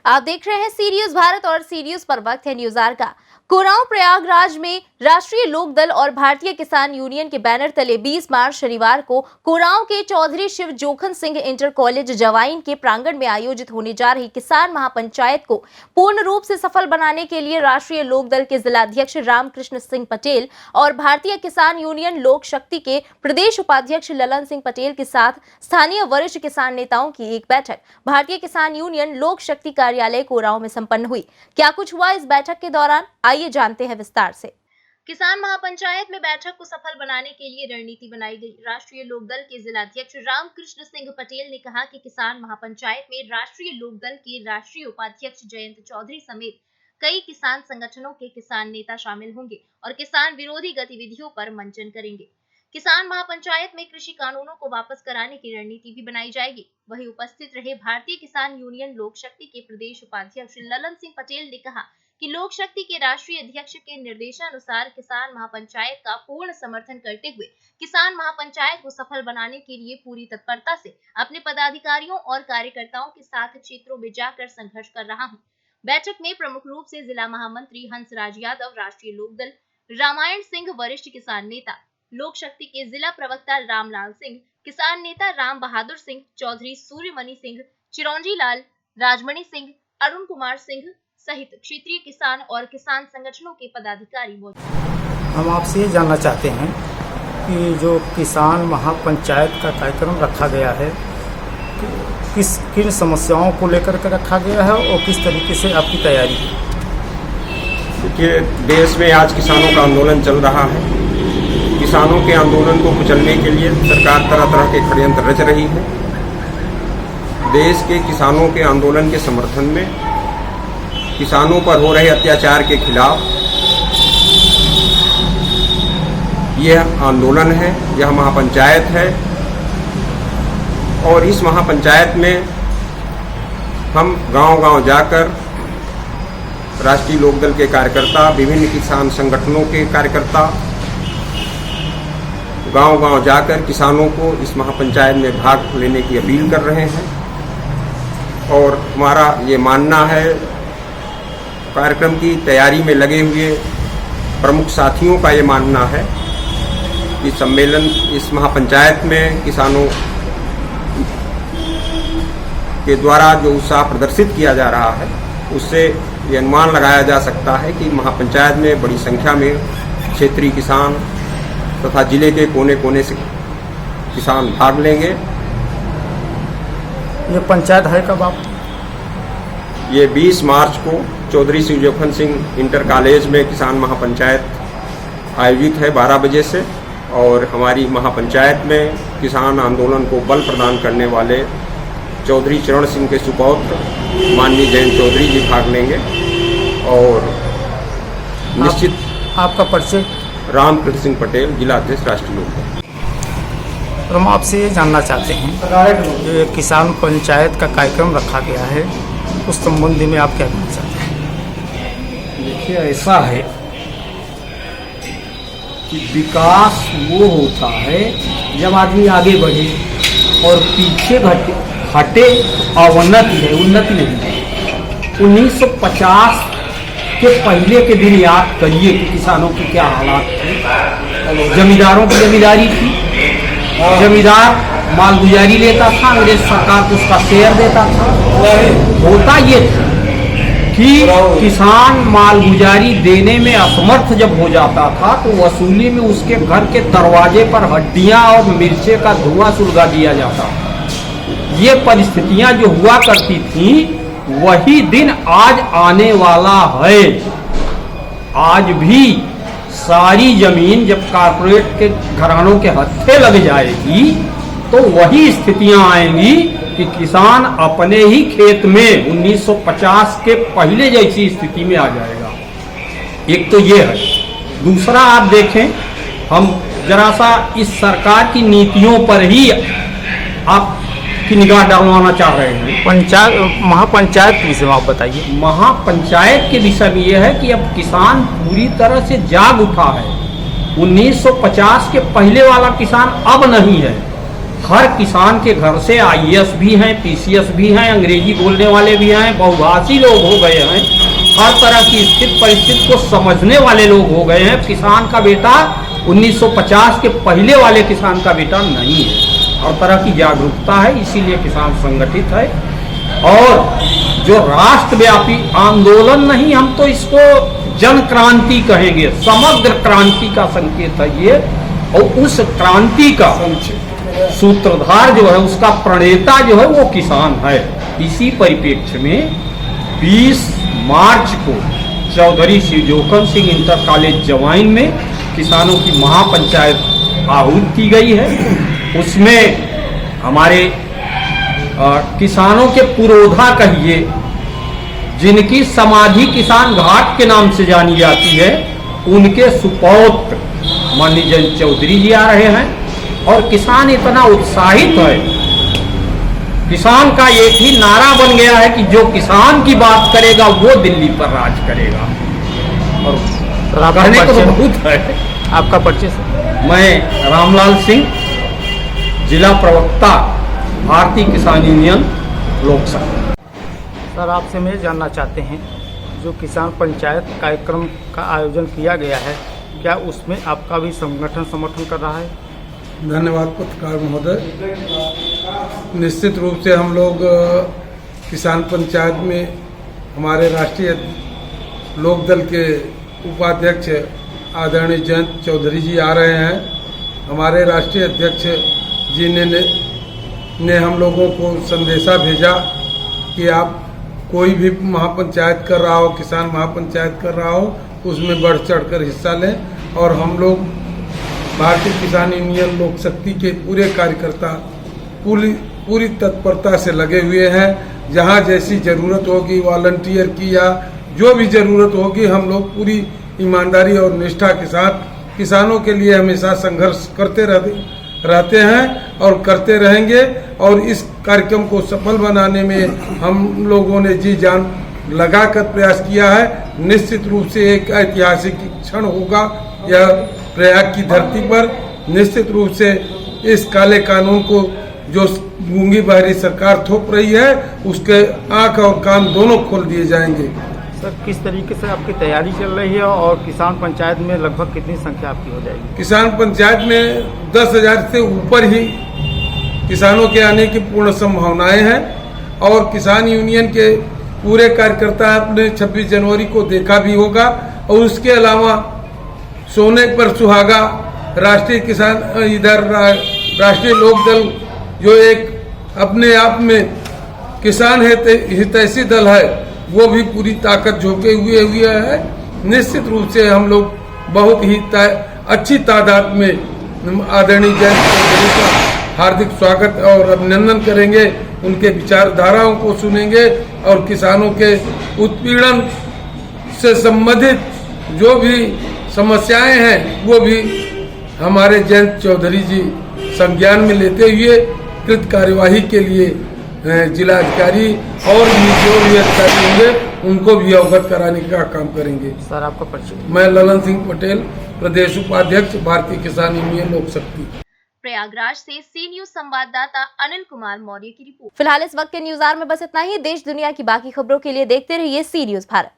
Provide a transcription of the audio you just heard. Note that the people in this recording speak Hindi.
आप देख रहे हैं सी न्यूज भारत और सी न्यूज पर वक्त है न्यूज आर का। कुरांव प्रयागराज में राष्ट्रीय लोकदल और भारतीय किसान यूनियन के बैनर तले 20 मार्च शनिवार को कुरांव के चौधरी शिव जोखन सिंह इंटर कॉलेज जवाइन के प्रांगण में आयोजित होने जा रही किसान महापंचायत को पूर्ण रूप से सफल बनाने के लिए राष्ट्रीय लोकदल के जिलाध्यक्ष रामकृष्ण सिंह पटेल और भारतीय किसान यूनियन लोक शक्ति के प्रदेश उपाध्यक्ष ललन सिंह पटेल के साथ स्थानीय वरिष्ठ किसान नेताओं की एक बैठक भारतीय किसान यूनियन लोक शक्ति कार्यालय कुरांव में संपन्न हुई। क्या कुछ हुआ इस बैठक के दौरान, आइए जानते हैं विस्तार से। किसान महापंचायत में बैठक को सफल बनाने के लिए रणनीति बनाई गई। राष्ट्रीय लोकदल के जिलाध्यक्ष रामकृष्ण सिंह पटेल ने कहा कि किसान महापंचायत में राष्ट्रीय लोकदल के राष्ट्रीय उपाध्यक्ष जयंत चौधरी समेत कई किसान संगठनों के किसान नेता शामिल होंगे और किसान विरोधी गतिविधियों पर मंचन करेंगे। किसान महापंचायत में कृषि कानूनों को वापस कराने की रणनीति भी बनाई जाएगी। वहीं उपस्थित रहे भारतीय किसान यूनियन लोक शक्ति के प्रदेश उपाध्यक्ष ललन सिंह पटेल ने कहा कि लोक शक्ति के राष्ट्रीय अध्यक्ष के निर्देशानुसार किसान महापंचायत का पूर्ण समर्थन करते हुए किसान महापंचायत को सफल बनाने के लिए पूरी तत्परता से अपने पदाधिकारियों और कार्यकर्ताओं के साथ क्षेत्रों में जाकर संघर्ष कर रहा हूं। बैठक में प्रमुख रूप से जिला महामंत्री हंसराज यादव, राष्ट्रीय लोकदल रामायण सिंह, वरिष्ठ किसान नेता लोक शक्ति के जिला प्रवक्ता रामलाल सिंह, किसान नेता राम बहादुर सिंह, चौधरी सूर्यमणि सिंह, चिरौंजी लाल, राजमणि सिंह, अरुण कुमार सिंह सहित क्षेत्रीय किसान और किसान संगठनों के पदाधिकारी मौजूद। हम आपसे ये जानना चाहते हैं कि जो किसान महापंचायत का कार्यक्रम रखा गया है, किन समस्याओं को लेकर के रखा गया है और किस तरीके से आपकी तैयारी है? देखिए, देश में आज किसानों का आंदोलन चल रहा है। किसानों के आंदोलन को कुचलने के लिए सरकार तरह तरह के षड्यंत्र रच रही है। देश के किसानों के आंदोलन के समर्थन में किसानों पर हो रहे अत्याचार के खिलाफ यह आंदोलन है, यह महापंचायत है। और इस महापंचायत में हम गांव-गांव जाकर राष्ट्रीय लोकदल के कार्यकर्ता, विभिन्न किसान संगठनों के कार्यकर्ता गांव-गांव जाकर किसानों को इस महापंचायत में भाग लेने की अपील कर रहे हैं। और हमारा ये मानना है, कार्यक्रम की तैयारी में लगे हुए प्रमुख साथियों का ये मानना है कि सम्मेलन इस महापंचायत में किसानों के द्वारा जो उत्साह प्रदर्शित किया जा रहा है, उससे ये अनुमान लगाया जा सकता है कि महापंचायत में बड़ी संख्या में क्षेत्रीय किसान तथा जिले के कोने कोने से किसान भाग लेंगे। ये पंचायत है कब आप? ये 20 मार्च को चौधरी शिव जोखन सिंह इंटर कॉलेज में किसान महापंचायत आयोजित है 12 बजे से। और हमारी महापंचायत में किसान आंदोलन को बल प्रदान करने वाले चौधरी चरण सिंह के सुपौत्र माननीय जयंत चौधरी जी भाग लेंगे। और निश्चित आपका परिचय? रामकृष्ण सिंह पटेल, जिला अध्यक्ष, राष्ट्रीय लोकदल। हम आपसे ये जानना चाहते हैं कि किसान पंचायत का कार्यक्रम रखा गया है, उस संबंधी में आप क्या कहना चाहते हैं? देखिए, ऐसा है कि विकास वो होता है जब आदमी आगे बढ़े और पीछे हटे और उन्नति है, उन्नति नहीं है। 1950 के पहले के दिन याद करिए कि किसानों की क्या हालात थे। जमींदारों की जमींदारी थी, जमींदार मालगुजारी लेता था, अंग्रेज सरकार को उसका शेयर देता था। होता ये था कि किसान मालगुजारी देने में असमर्थ जब हो जाता था तो वसूली में उसके घर के दरवाजे पर हड्डियां और मिर्चे का धुआं सुलगा दिया जाता था। ये परिस्थितियां जो हुआ करती थी, वही दिन आज आने वाला है। आज भी सारी जमीन जब कॉर्पोरेट के घरानों के हत्थे लग जाएगी तो वही स्थितियां आएंगी कि किसान अपने ही खेत में 1950 के पहले जैसी स्थिति में आ जाएगा। एक तो ये है। दूसरा, आप देखें, हम जरा सा इस सरकार की नीतियों पर ही आप की निगाह डालवाना चाह रहे हैं। महापंचायत के विषय में आप बताइए। महापंचायत के विषय में यह है कि अब किसान पूरी तरह से जाग उठा है। 1950 के पहले वाला किसान अब नहीं है। हर किसान के घर से आईएएस भी हैं, पीसीएस भी हैं, अंग्रेजी बोलने वाले भी हैं, बहुभाषी लोग हो गए हैं, हर तरह की स्थिति परिस्थिति को समझने वाले लोग हो गए हैं। किसान का बेटा 1950 के पहले वाले किसान का बेटा नहीं है। हर तरह की जागरूकता है, इसीलिए किसान संगठित है। और जो राष्ट्रव्यापी आंदोलन नहीं, हम तो इसको जन क्रांति कहेंगे, समग्र क्रांति का संकेत है ये। और उस क्रांति का सूत्रधार जो है, उसका प्रणेता जो है वो किसान है। इसी परिप्रेक्ष्य में 20 मार्च को चौधरी शिवजोखन सिंह इंटर कॉलेज जवाइन में किसानों की महापंचायत आहूत की गई है। उसमें हमारे किसानों के पुरोधा कहिए, जिनकी समाधि किसान घाट के नाम से जानी जाती है, उनके सुपौत्र माननीय जयंत चौधरी जी आ रहे हैं। और किसान इतना उत्साहित है, किसान का एक ही नारा बन गया है कि जो किसान की बात करेगा वो दिल्ली पर राज करेगा। और कहने को तो बहुत है। आपका परिचय सर? मैं रामलाल सिंह, जिला प्रवक्ता, भारतीय किसान यूनियन लोकसभा। सर, आपसे मैं जानना चाहते हैं, जो किसान पंचायत कार्यक्रम का आयोजन किया गया है, क्या उसमें आपका भी संगठन समर्थन कर रहा है? धन्यवाद पत्रकार महोदय। निश्चित रूप से हम लोग किसान पंचायत में हमारे राष्ट्रीय लोकदल के उपाध्यक्ष आदरणीय जयंत चौधरी जी आ रहे हैं। हमारे राष्ट्रीय अध्यक्ष जी ने हम लोगों को संदेशा भेजा कि आप कोई भी महापंचायत कर रहा हो, किसान महापंचायत कर रहा हो, उसमें बढ़ चढ़कर हिस्सा लें। और हम लोग भारतीय किसान यूनियन लोक शक्ति के पूरे कार्यकर्ता पूरी तत्परता से लगे हुए हैं। जहां जैसी ज़रूरत होगी वॉलंटियर की या जो भी ज़रूरत होगी, हम लोग पूरी ईमानदारी और निष्ठा के साथ किसानों के लिए हमेशा संघर्ष करते रहते हैं और करते रहेंगे। और इस कार्यक्रम को सफल बनाने में हम लोगों ने जी जान लगाकर प्रयास किया है। निश्चित रूप से एक ऐतिहासिक क्षण होगा यह प्रयाग की धरती पर। निश्चित रूप से इस काले कानून को जो गूंगी बहरी सरकार थोप रही है, उसके आंख और कान दोनों खोल दिए जाएंगे। सर, किस तरीके से आपकी तैयारी चल रही है और किसान पंचायत में लगभग कितनी संख्या आपकी हो जाएगी? किसान पंचायत में 10,000 से ऊपर ही किसानों के आने की पूर्ण संभावनाएं हैं। और किसान यूनियन के पूरे कार्यकर्ता आपने 26 जनवरी को देखा भी होगा। और उसके अलावा सोने पर सुहागा राष्ट्रीय किसान राष्ट्रीय लोकदल जो एक अपने आप में किसान हितैषी दल है, वो भी पूरी ताकत झोंके हुए है। निश्चित रूप से हम लोग बहुत ही अच्छी तादाद में आदरणीय जयंत चौधरी का हार्दिक स्वागत और अभिनंदन करेंगे। उनके विचारधाराओं को सुनेंगे और किसानों के उत्पीड़न से संबंधित जो भी समस्याएं हैं, वो भी हमारे जयंत चौधरी जी संज्ञान में लेते हुए कृत कार्यवाही के लिए जिला अधिकारी और भी जो भी अधिकारी होंगे उनको भी अवगत कराने का काम करेंगे। सर, आपका परिचय? मैं ललन सिंह पटेल, प्रदेश उपाध्यक्ष, भारतीय किसान यूनियन लोक शक्ति। प्रयागराज से सी न्यूज संवाददाता अनिल कुमार मौर्य की रिपोर्ट। फिलहाल इस वक्त के न्यूज़ आवर में बस इतना ही। देश दुनिया की बाकी खबरों के लिए देखते रहिए सी न्यूज भारत।